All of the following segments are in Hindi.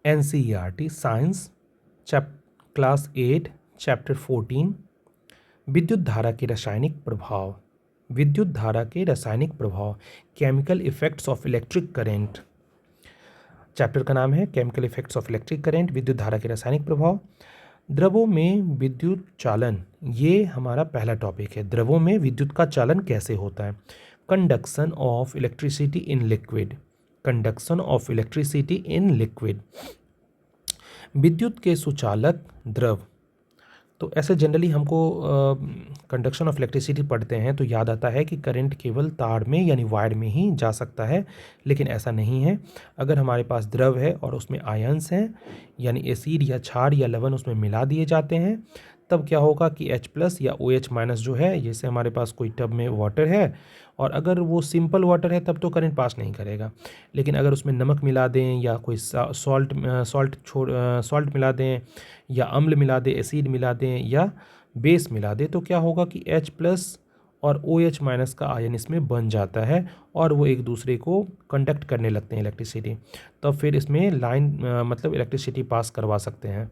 NCERT साइंस क्लास 8 चैप्टर 14 विद्युत धारा के रासायनिक प्रभाव। विद्युत धारा के रासायनिक प्रभाव, chemical effects of electric current. Chapter का नाम है chemical effects of electric current, विद्युत धारा के रासायनिक प्रभाव। द्रवों में विद्युत चालन, ये हमारा पहला टॉपिक है। द्रवों में विद्युत का चालन कैसे होता है। Conduction of electricity in liquid. Conduction of electricity in liquid, विद्युत के सुचालक द्रव। तो ऐसे जनरली हमको कंडक्शन ऑफ इलेक्ट्रिसिटी पढ़ते हैं तो याद आता है कि करंट केवल तार में यानी वायर में ही जा सकता है, लेकिन ऐसा नहीं है। अगर हमारे पास द्रव है और उसमें आयंस हैं यानी एसिड या क्षार या लवण उसमें मिला दिए जाते हैं, तब क्या होगा कि H+ या OH- जो है, जैसे हमारे पास कोई टब में वाटर है और अगर वो सिंपल वाटर है तब तो करंट पास नहीं करेगा, लेकिन अगर उसमें नमक मिला दें या कोई सॉल्ट मिला दें या अम्ल मिला दें, एसिड मिला दें या बेस मिला दें, तो क्या होगा कि H+ और OH- का आयन इसमें बन जाता है और वो एक दूसरे को कंडक्ट करने लगते हैं इलेक्ट्रिसिटी। तब फिर इसमें लाइन मतलब इलेक्ट्रिसिटी पास करवा सकते हैं।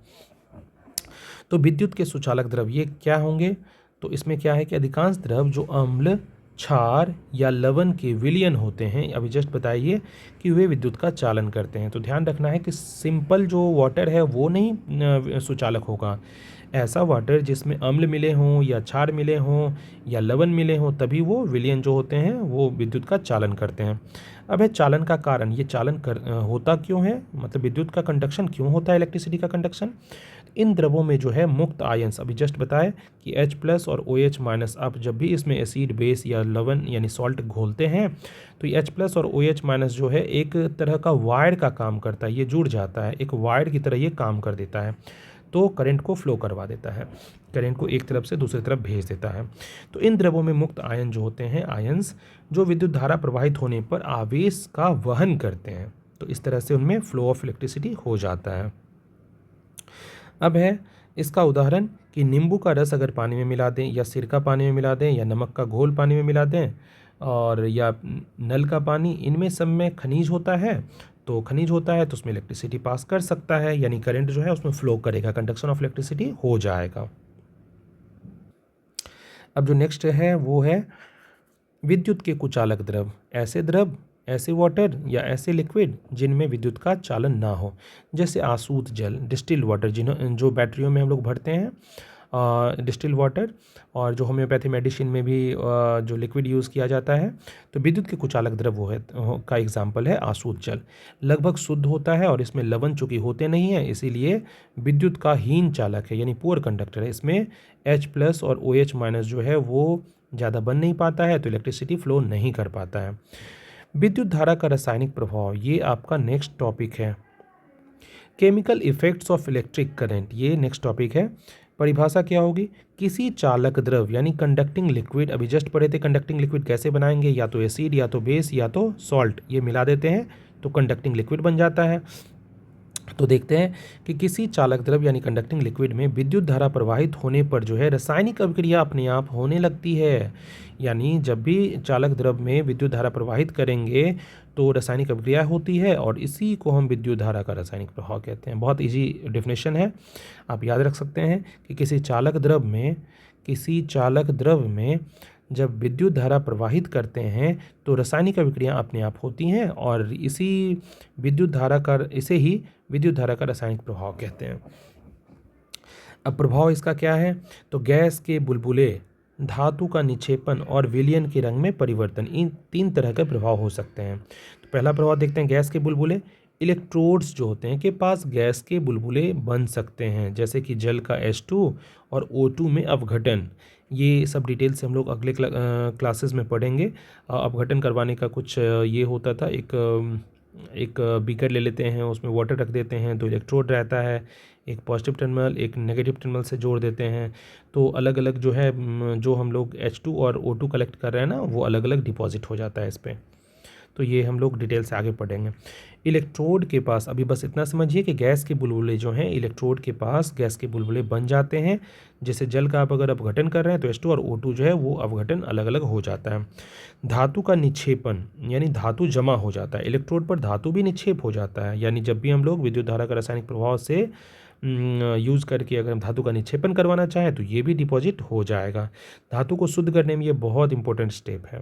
तो विद्युत के सुचालक द्रव ये क्या होंगे। तो इसमें क्या है कि अधिकांश द्रव जो अम्ल, क्षार या लवण के विलयन होते हैं, अभी जस्ट बताइए कि वे विद्युत का चालन करते हैं। तो ध्यान रखना है कि सिंपल जो वाटर है वो नहीं सुचालक होगा। ऐसा वाटर जिसमें अम्ल मिले हों या क्षार मिले हों या लवण मिले हों, तभी वो विलयन जो होते हैं वो विद्युत का चालन करते हैं। अब है चालन का कारण, ये चालन होता क्यों है, मतलब विद्युत का कंडक्शन क्यों होता है, इलेक्ट्रिसिटी का कंडक्शन। इन द्रवों में जो है मुक्त आयंस, अभी जस्ट बताए कि H+ और OH-, आप जब भी इसमें एसिड, बेस या लवण यानी सॉल्ट घोलते हैं तो ये H+ और OH- जो है एक तरह का वायर का काम करता है, ये जुड़ जाता है, एक वायर की तरह ये काम कर देता है, तो करंट को फ्लो करवा देता है, करंट को एक तरफ से दूसरी तरफ भेज देता है। तो इन द्रवों में मुक्त आयन जो होते हैं, आयंस जो विद्युत धारा प्रवाहित होने पर आवेश का वहन करते हैं, तो इस तरह से उनमें फ्लो ऑफ इलेक्ट्रिसिटी हो जाता है। अब है इसका उदाहरण कि नींबू का रस अगर पानी में मिला दें या सिरका पानी में मिला दें या नमक का घोल पानी में मिला दें और या नल का पानी, इनमें सब में खनिज होता है, तो खनिज होता है तो उसमें इलेक्ट्रिसिटी पास कर सकता है, यानी करंट जो है उसमें फ्लो करेगा, कंडक्शन ऑफ इलेक्ट्रिसिटी हो जाएगा। अब जो नेक्स्ट है वो है विद्युत के कुचालक द्रव। ऐसे द्रव, ऐसे वाटर या ऐसे लिक्विड जिनमें विद्युत का चालन ना हो, जैसे आसूत जल, डिस्टिल वाटर, जो बैटरियों में हम लोग भरते हैं, डिस्टिल वाटर, और जो होम्योपैथी मेडिसिन में भी जो लिक्विड यूज़ किया जाता है। तो विद्युत के कुचालक द्रव वो है का एग्जाम्पल है आसूत जल। लगभग शुद्ध होता है और इसमें लवण चूंकि होते नहीं हैं, इसीलिए विद्युत का हीन चालक है, यानी पुअर कंडक्टर है। इसमें H+ और OH- जो है वो ज़्यादा बन नहीं पाता है, तो इलेक्ट्रिसिटी फ्लो नहीं कर पाता है। विद्युत धारा का रासायनिक प्रभाव, ये आपका नेक्स्ट टॉपिक है। Chemical effects of electric current, ये नेक्स्ट टॉपिक है। परिभाषा क्या होगी, किसी चालक द्रव यानी कंडक्टिंग लिक्विड, अभी जस्ट पढ़े थे कंडक्टिंग लिक्विड कैसे बनाएंगे, या तो एसिड या तो बेस या तो सॉल्ट, ये मिला देते हैं तो कंडक्टिंग लिक्विड बन जाता है। तो देखते हैं कि किसी चालक द्रव यानी कंडक्टिंग लिक्विड में विद्युत धारा प्रवाहित होने पर जो है रासायनिक अभिक्रिया अपने आप होने लगती है। यानी जब भी चालक द्रव में विद्युत धारा प्रवाहित करेंगे तो रासायनिक अभिक्रिया होती है और इसी को हम विद्युत धारा का रासायनिक प्रभाव कहते हैं। बहुत इजी डेफिनेशन है, आप याद रख सकते हैं कि किसी चालक द्रव में जब विद्युत धारा प्रवाहित करते हैं तो रासायनिक अभिक्रिया अपने आप होती हैं और इसे ही विद्युत धारा का रासायनिक प्रभाव कहते हैं। अब प्रभाव इसका क्या है, तो गैस के बुलबुले, धातु का निक्षेपण और विलयन के रंग में परिवर्तन, इन 3 तरह के प्रभाव हो सकते हैं। तो पहला प्रभाव देखते हैं, गैस के बुलबुले। इलेक्ट्रोड्स जो होते हैं के पास गैस के बुलबुले बन सकते हैं, जैसे कि जल का H2 और O2 में अपघटन। ये सब डिटेल से हम लोग अगले क्लासेस में पढ़ेंगे। अपघटन करवाने का कुछ ये होता था, एक बीकर ले लेते हैं, उसमें वाटर रख देते हैं, तो इलेक्ट्रोड रहता है, एक पॉजिटिव टर्मिनल एक नेगेटिव टर्मिनल से जोड़ देते हैं, तो अलग अलग जो है जो हम लोग H2 और O2 कलेक्ट कर रहे हैं ना, वो अलग अलग डिपॉजिट हो जाता है इस पर। तो ये हम लोग डिटेल से आगे पढ़ेंगे। इलेक्ट्रोड के पास अभी बस इतना समझिए कि गैस के बुलबुले जो हैं इलेक्ट्रोड के पास गैस के बुलबुले बन जाते हैं। जैसे जल का आप अगर अपघटन कर रहे हैं तो H2 और O2 जो है वो अपघटन अलग अलग हो जाता है। धातु का निक्षेपण यानी धातु जमा हो जाता है। इलेक्ट्रोड पर धातु भी निक्षेप हो जाता है, यानी जब भी हम लोग विद्युत धारा का रासायनिक प्रभाव से यूज़ करके अगर हम धातु का निक्षेपण करवाना चाहें तो ये भी डिपॉजिट हो जाएगा। धातु को शुद्ध करने में ये बहुत इंपॉर्टेंट स्टेप है।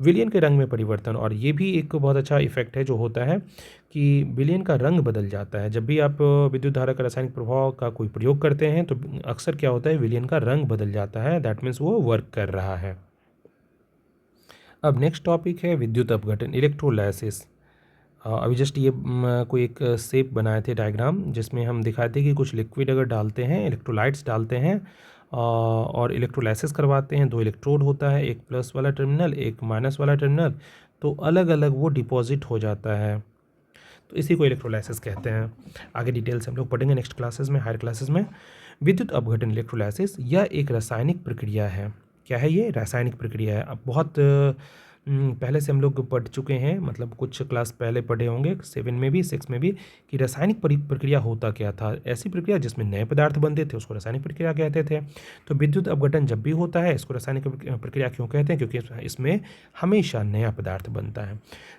विलयन के रंग में परिवर्तन, और ये भी एक बहुत अच्छा इफेक्ट है जो होता है कि विलयन का रंग बदल जाता है। जब भी आप विद्युत धारा का रासायनिक प्रभाव का कोई प्रयोग करते हैं तो अक्सर क्या होता है, विलयन का रंग बदल जाता है, दैट मीन्स वो वर्क कर रहा है। अब नेक्स्ट टॉपिक है विद्युत अपघटन, इलेक्ट्रोलाइसिस। अभी जस्ट ये कोई एक शेप बनाए थे डायग्राम, जिसमें हम दिखाते कि कुछ लिक्विड अगर डालते हैं, इलेक्ट्रोलाइट्स डालते हैं और इलेक्ट्रोलाइसिस करवाते हैं। दो इलेक्ट्रोड होता है, एक प्लस वाला टर्मिनल एक माइनस वाला टर्मिनल, तो अलग अलग वो डिपॉजिट हो जाता है, तो इसी को इलेक्ट्रोलाइसिस कहते हैं। आगे डिटेल से हम लोग पढ़ेंगे नेक्स्ट क्लासेस में, हायर क्लासेस में। विद्युत अपघटन इलेक्ट्रोलाइसिस यह एक रासायनिक प्रक्रिया है। क्या है ये? रासायनिक प्रक्रिया है। अब बहुत पहले से हम लोग पढ़ चुके हैं, मतलब कुछ क्लास पहले पढ़े होंगे 7 में भी 6 में भी, कि रासायनिक प्रक्रिया होता क्या था। ऐसी प्रक्रिया जिसमें नए पदार्थ बनते थे उसको रासायनिक प्रक्रिया कहते थे। तो विद्युत अपघटन जब भी होता है इसको रासायनिक प्रक्रिया क्यों कहते हैं? क्योंकि इसमें हमेशा नया पदार्थ बनता है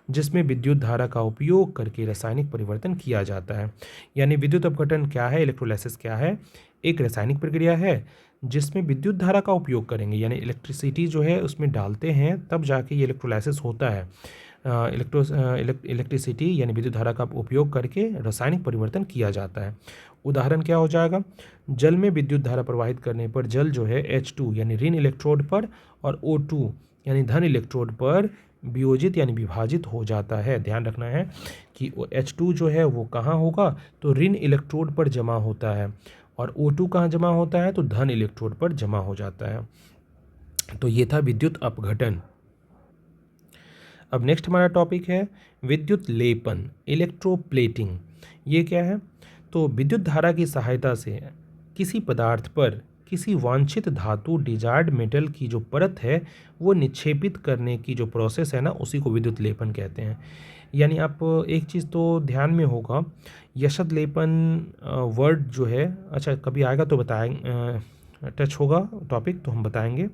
जिसमें विद्युत धारा का उपयोग करके रासायनिक परिवर्तन किया जाता है। यानी विद्युत अपघटन क्या है, इलेक्ट्रोलाइसिस क्या है? एक रासायनिक प्रक्रिया है जिसमें विद्युत धारा का उपयोग करेंगे, यानी इलेक्ट्रिसिटी जो है उसमें डालते हैं तब जाके ये इलेक्ट्रोलाइसिस होता है। इलेक्ट्रिसिटी यानी विद्युत धारा का उपयोग करके रासायनिक परिवर्तन किया जाता है। उदाहरण क्या हो जाएगा? जल में विद्युत धारा प्रवाहित करने पर जल जो है H2 यानी ऋण इलेक्ट्रोड पर और O2 यानी धन इलेक्ट्रोड पर वियोजित यानी विभाजित हो जाता है। ध्यान रखना है कि H2 जो है वो कहाँ होगा, तो ऋण इलेक्ट्रोड पर जमा होता है, और O2 कहाँ जमा होता है, तो धन इलेक्ट्रोड पर जमा हो जाता है। तो ये था विद्युत अपघटन। अब नेक्स्ट हमारा टॉपिक है विद्युत लेपन, इलेक्ट्रोप्लेटिंग। ये क्या है? तो विद्युत धारा की सहायता से किसी पदार्थ पर किसी वांछित धातु डिजायर्ड मेटल की जो परत है वो निक्षेपित करने की जो प्रोसेस है ना, उसी को विद्युत लेपन कहते हैं। यानी आप एक चीज़ तो ध्यान में होगा, यशद लेपन वर्ड जो है, अच्छा कभी आएगा तो बताएंगे, टच होगा टॉपिक तो हम बताएंगे।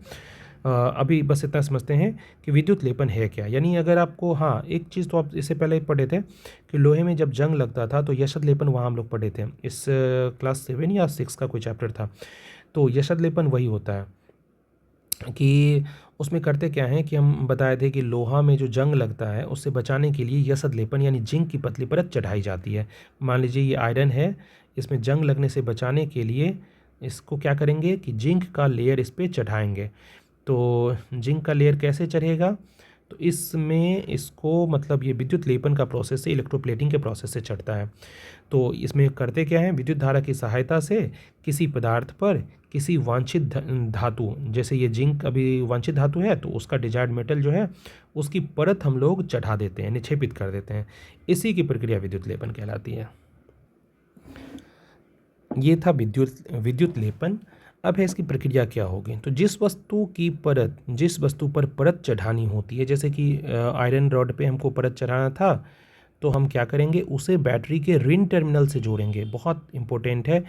अभी बस इतना समझते हैं कि विद्युत लेपन है क्या। यानी अगर आपको, हाँ एक चीज़ तो आप इससे पहले पढ़े थे कि लोहे में जब जंग लगता था तो यशद लेपन वहाँ हम लोग पढ़े थे, इस क्लास 7 या 6 का कोई चैप्टर था। तो यशद लेपन वही होता है कि उसमें करते क्या है कि हम बताए थे कि लोहा में जो जंग लगता है उससे बचाने के लिए यशद लेपन यानी जिंक की पतली परत चढ़ाई जाती है। मान लीजिए ये आयरन है, इसमें जंग लगने से बचाने के लिए इसको क्या करेंगे कि जिंक का लेयर इस पर चढ़ाएंगे। तो जिंक का लेयर कैसे चढ़ेगा, तो इसमें इसको मतलब ये विद्युत लेपन का प्रोसेस से, इलेक्ट्रोप्लेटिंग के प्रोसेस से चढ़ता है। तो इसमें करते क्या है, विद्युत धारा की सहायता से किसी पदार्थ पर किसी वांछित धातु, जैसे ये जिंक अभी वांछित धातु है तो उसका डिजायर्ड मेटल जो है उसकी परत हम लोग चढ़ा देते हैं, निक्षेपित कर देते हैं। इसी की प्रक्रिया विद्युत लेपन कहलाती है। ये था विद्युत लेपन। अब है इसकी प्रक्रिया क्या होगी। तो जिस वस्तु पर परत चढ़ानी होती है, जैसे कि आयरन रॉड पे हमको परत चढ़ाना था, तो हम क्या करेंगे, उसे बैटरी के ऋण टर्मिनल से जोड़ेंगे। बहुत इंपॉर्टेंट है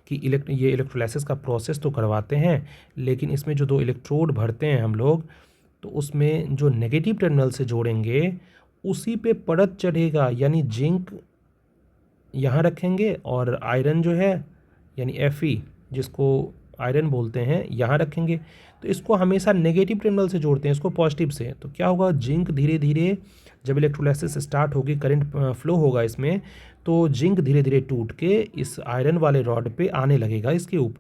कि ये इलेक्ट्रोलाइसिस का प्रोसेस तो करवाते हैं, लेकिन इसमें जो दो इलेक्ट्रोड भरते हैं हम लोग, तो उसमें जो नेगेटिव टर्मिनल से जोड़ेंगे उसी पे परत चढ़ेगा। यानी जिंक यहाँ रखेंगे और आयरन जो है यानी Fe जिसको आयरन बोलते हैं यहाँ रखेंगे। तो इसको हमेशा नेगेटिव टर्मिनल से जोड़ते हैं, इसको पॉजिटिव से। तो क्या होगा, जिंक धीरे धीरे जब इलेक्ट्रोलाइसिस स्टार्ट होगी, करंट फ्लो होगा इसमें, तो जिंक धीरे धीरे टूट के इस आयरन वाले रॉड पे आने लगेगा इसके ऊपर।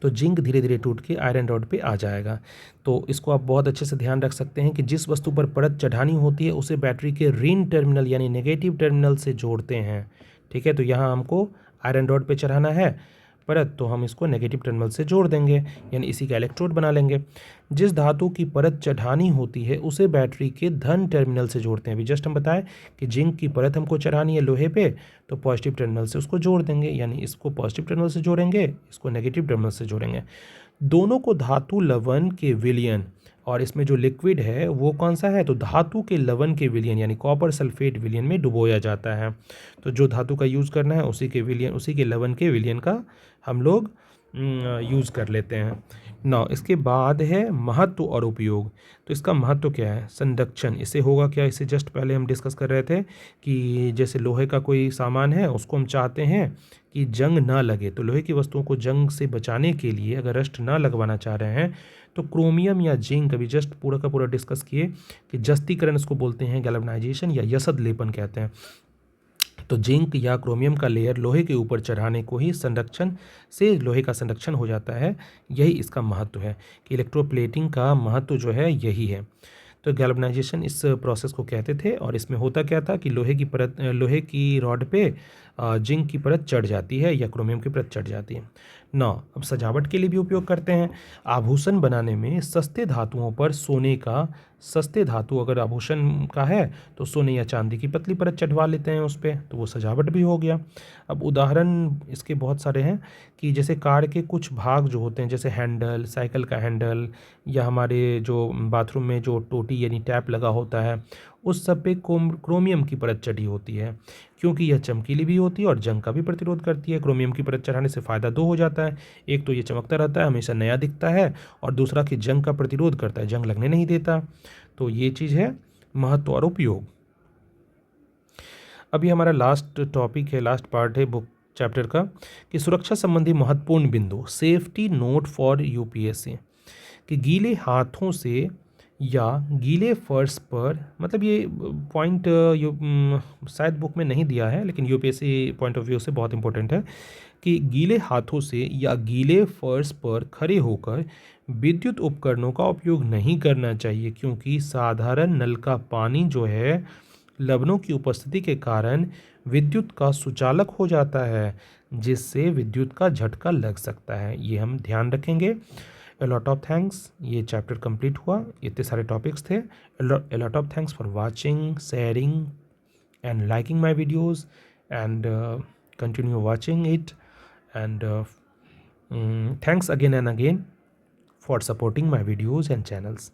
तो जिंक धीरे धीरे टूट के आयरन रॉड पे आ जाएगा। तो इसको आप बहुत अच्छे से ध्यान रख सकते हैं कि जिस वस्तु पर परत चढ़ानी होती है उसे बैटरी के ऋण टर्मिनल यानी नेगेटिव टर्मिनल से जोड़ते हैं। ठीक है, तो यहाँ हमको आयरन रॉड पे चढ़ाना है परत, तो हम इसको नेगेटिव टर्मिनल से जोड़ देंगे, यानी इसी का इलेक्ट्रोड बना लेंगे। जिस धातु की परत चढ़ानी होती है उसे बैटरी के धन टर्मिनल से जोड़ते हैं। अभी जस्ट हम बताएं कि जिंक की परत हमको चढ़ानी है लोहे पे, तो पॉजिटिव टर्मिनल से उसको जोड़ देंगे, यानी इसको पॉजिटिव टर्मिनल से जोड़ेंगे, इसको नेगेटिव टर्मिनल से जोड़ेंगे। दोनों को धातु लवण के विलयन और इसमें जो लिक्विड है वो कौन सा है, तो धातु के लवण के विलयन यानी कॉपर सल्फेट विलयन में डुबोया जाता है। तो जो धातु का यूज़ करना है उसी के लवण के विलयन का हम लोग यूज़ कर लेते हैं। नौ, इसके बाद है महत्व और उपयोग। तो इसका महत्व क्या है, संरक्षण। इससे होगा क्या, इसे जस्ट पहले हम डिस्कस कर रहे थे कि जैसे लोहे का कोई सामान है उसको हम चाहते हैं कि जंग ना लगे, तो लोहे की वस्तुओं को जंग से बचाने के लिए अगर रस्ट ना लगवाना चाह रहे हैं तो क्रोमियम या जिंक, अभी जस्ट पूरा का पूरा डिस्कस किए कि जस्तीकरण इसको बोलते हैं, गैल्वेनाइजेशन या यसद लेपन कहते हैं। तो जिंक या क्रोमियम का लेयर लोहे के ऊपर चढ़ाने को ही संरक्षण से लोहे का संरक्षण हो जाता है। यही इसका महत्व है कि इलेक्ट्रोप्लेटिंग का महत्व जो है यही है। तो गैल्वेनाइजेशन इस प्रोसेस को कहते थे और इसमें होता क्या था कि लोहे की रॉड पे जिंक की परत चढ़ जाती है या क्रोमियम की परत चढ़ जाती है। 9, अब सजावट के लिए भी उपयोग करते हैं। आभूषण बनाने में सस्ते धातुओं पर सस्ते धातु अगर आभूषण का है तो सोने या चांदी की पतली परत चढ़वा लेते हैं उस पर, तो वो सजावट भी हो गया। अब उदाहरण इसके बहुत सारे हैं कि जैसे कार के कुछ भाग जो होते हैं, जैसे हैंडल, साइकिल का हैंडल, या हमारे जो बाथरूम में जो टोटी यानी टैप लगा होता है उस सब पे क्रोमियम की परत चढ़ी होती है, क्योंकि यह चमकीली भी होती है और जंग का भी प्रतिरोध करती है। क्रोमियम की परत चढ़ाने से फ़ायदा दो हो जाता है, एक तो ये चमकता रहता है, हमेशा नया दिखता है, और दूसरा कि जंग का प्रतिरोध करता है, जंग लगने नहीं देता। तो ये चीज़ है महत्व और उपयोग। अभी हमारा लास्ट टॉपिक है, लास्ट पार्ट है बुक चैप्टर का कि सुरक्षा संबंधी महत्वपूर्ण बिंदु, सेफ्टी नोट फॉर यूपीएससी, कि गीले हाथों से या गीले फर्श पर, मतलब ये पॉइंट शायद बुक में नहीं दिया है लेकिन यूपीएससी पॉइंट ऑफ व्यू से बहुत इंपॉर्टेंट है कि गीले हाथों से या गीले फर्श पर खड़े होकर विद्युत उपकरणों का उपयोग नहीं करना चाहिए, क्योंकि साधारण नल का पानी जो है लवणों की उपस्थिति के कारण विद्युत का सुचालक हो जाता है, जिससे विद्युत का झटका लग सकता है। ये हम ध्यान रखेंगे। A lot of thanks, ये चैप्टर कंप्लीट हुआ, इतने सारे टॉपिक्स थे। A lot of thanks for watching, sharing and liking my videos, and continue watching it, and thanks again and again for supporting my videos and channels.